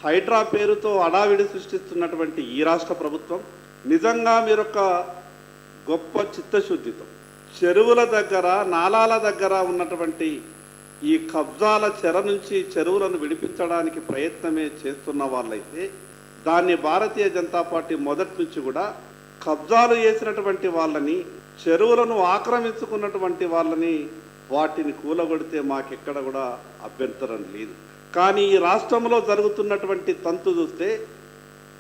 హైడ్రా పేరుతో అడావిడి సృష్టిస్తున్నటువంటి ఈ రాష్ట్ర ప్రభుత్వం నిజంగా మీరొక గొప్ప చిత్తశుద్ధితో చెరువుల దగ్గర నాలాల దగ్గర ఉన్నటువంటి ఈ కబ్జాల చెర నుంచి చెరువులను విడిపించడానికి ప్రయత్నమే చేస్తున్న వాళ్ళైతే దాన్ని భారతీయ జనతా పార్టీ మొదటి నుంచి కూడా కబ్జాలు చేసినటువంటి వాళ్ళని, చెరువులను ఆక్రమించుకున్నటువంటి వాళ్ళని వాటిని కూలగొడితే మాకెక్కడ కూడా అభ్యంతరం లేదు. కానీ ఈ రాష్ట్రంలో జరుగుతున్నటువంటి తంతు చూస్తే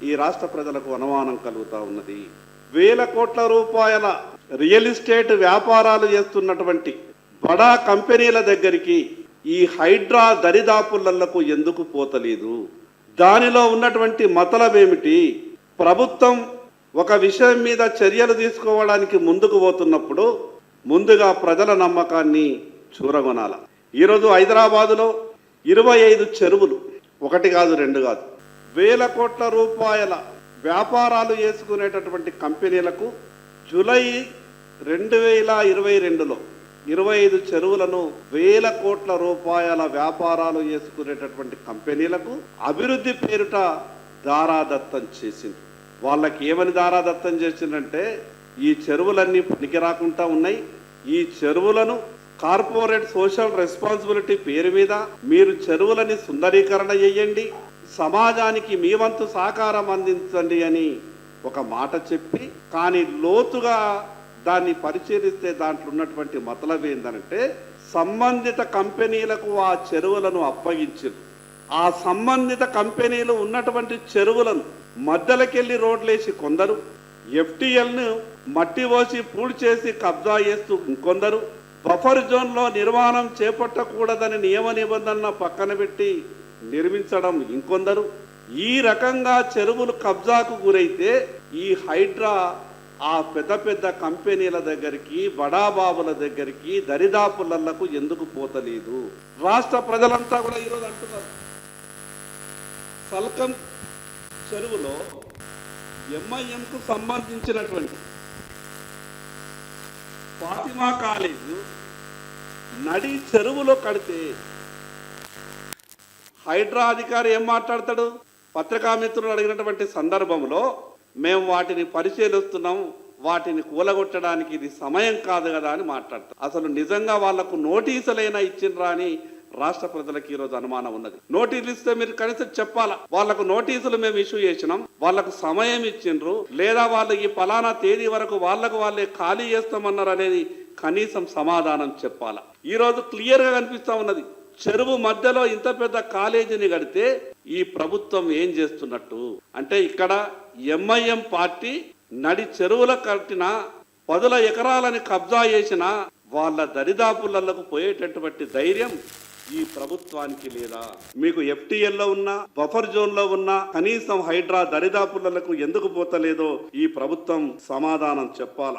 ఈ రాష్ట్ర ప్రజలకు అనుమానం కలుగుతూ ఉన్నది. వేల కోట్ల రూపాయల రియల్ ఎస్టేట్ వ్యాపారాలు చేస్తున్నటువంటి బడా కంపెనీల దగ్గరికి ఈ హైడ్రా దరిదాపులకు ఎందుకు పోతలేదు? దానిలో ఉన్నటువంటి మతలబేమిటి? ప్రభుత్వం ఒక విషయం మీద చర్యలు తీసుకోవడానికి ముందుకు పోతున్నప్పుడు ముందుగా ప్రజల నమ్మకాన్ని చూరగొనాల. ఈరోజు హైదరాబాదులో 25 చెరువులు, ఒకటి కాదు రెండు కాదు, వేల కోట్ల రూపాయల వ్యాపారాలు చేసుకునేటటువంటి కంపెనీలకు జూలై 2022లో 25 చెరువులను వేల కోట్ల రూపాయల వ్యాపారాలు చేసుకునేటటువంటి కంపెనీలకు అభివృద్ధి పేరుట దారాదత్తం చేసింది. వాళ్ళకి ఏమని దారాదత్తం చేసిందంటే, ఈ చెరువులన్నీ పనికి రాకుండా ఉన్నాయి, ఈ చెరువులను కార్పొరేట్ సోషల్ రెస్పాన్సిబిలిటీ పేరు మీద మీరు చెరువులని సుందరీకరణ చేయండి, సమాజానికి మీ వంతు సహకారం అందించండి అని ఒక మాట చెప్పి, కానీ లోతుగా దాన్ని పరిశీలిస్తే దాంట్లో ఉన్నటువంటి మతలబ్ ఏంటంటే, సంబంధిత కంపెనీలకు ఆ చెరువులను అప్పగించారు. ఆ సంబంధిత కంపెనీలు ఉన్నటువంటి చెరువులను మధ్యలోకెళ్ళి రోడ్లేసి కొందరు, ఎఫ్టీఎల్ను మట్టి పోసి పూడ్ చేసి కబ్జా చేస్తూ ఇంకొందరు, బఫర్ జోన్లో నిర్మాణం చేపట్టకూడదని నియమ నిబంధనలను పక్కన పెట్టి నిర్మించడం ఇంకొందరు. ఈ రకంగా చెరువులు కబ్జాకు గురైతే ఈ హైడ్రా ఆ పెద్ద పెద్ద కంపెనీల దగ్గరికి, బడాబాబుల దగ్గరికి, దరిదాపులకు ఎందుకు పోతలేదు? రాష్ట్ర ప్రజలంతా కూడా ఈరోజు అంటున్నారు, సల్కం చెరువులో ఎంఐఎంకు సంబంధించినటువంటి ఫాతిమా కాలేజు నడి చెరువులో కడితే హైడ్రా అధికారి ఏం మాట్లాడతాడు? పత్రికా మిత్రులు అడిగినటువంటి సందర్భంలో మేము వాటిని పరిశీలిస్తున్నాం, వాటిని కూలగొట్టడానికి ఇది సమయం కాదు కదా అని మాట్లాడతారు. అసలు నిజంగా వాళ్లకు నోటీసులైనా ఇచ్చిండ్రా అని రాష్ట్ర ప్రజలకు ఈరోజు అనుమానం ఉన్నది. నోటీసులు ఇస్తే మీరు కనీసం చెప్పాలా, వాళ్లకు నోటీసులు మేము ఇష్యూ చేసినాం, వాళ్లకు సమయం ఇచ్చిండ్రు, లేదా వాళ్ళు ఈ పలానా తేదీ వరకు వాళ్ళే ఖాళీ చేస్తామన్నారు అనేది కనీసం సమాధానం చెప్పాలా. ఈరోజు క్లియర్గా కనిపిస్తా ఉన్నది, చెరువు మధ్యలో ఇంత పెద్ద కాలేజీని కడితే ఈ ప్రభుత్వం ఏం చేస్తున్నట్టు అంటే, ఇక్కడ ఎంఐఎం పార్టీ నడి చెరువుల కట్టిన 10 ఎకరాలని కబ్జా చేసిన వాళ్ళ దరిదాపులకు పోయేటటువంటి ధైర్యం ఈ ప్రభుత్వానికి లేదా? మీకు ఎఫ్టీఎల్లో ఉన్న, బఫర్ జోన్లో ఉన్న కనీసం హైడ్రా దరిదాపులకు ఎందుకు పోతలేదో ఈ ప్రభుత్వం సమాధానం చెప్పాలా.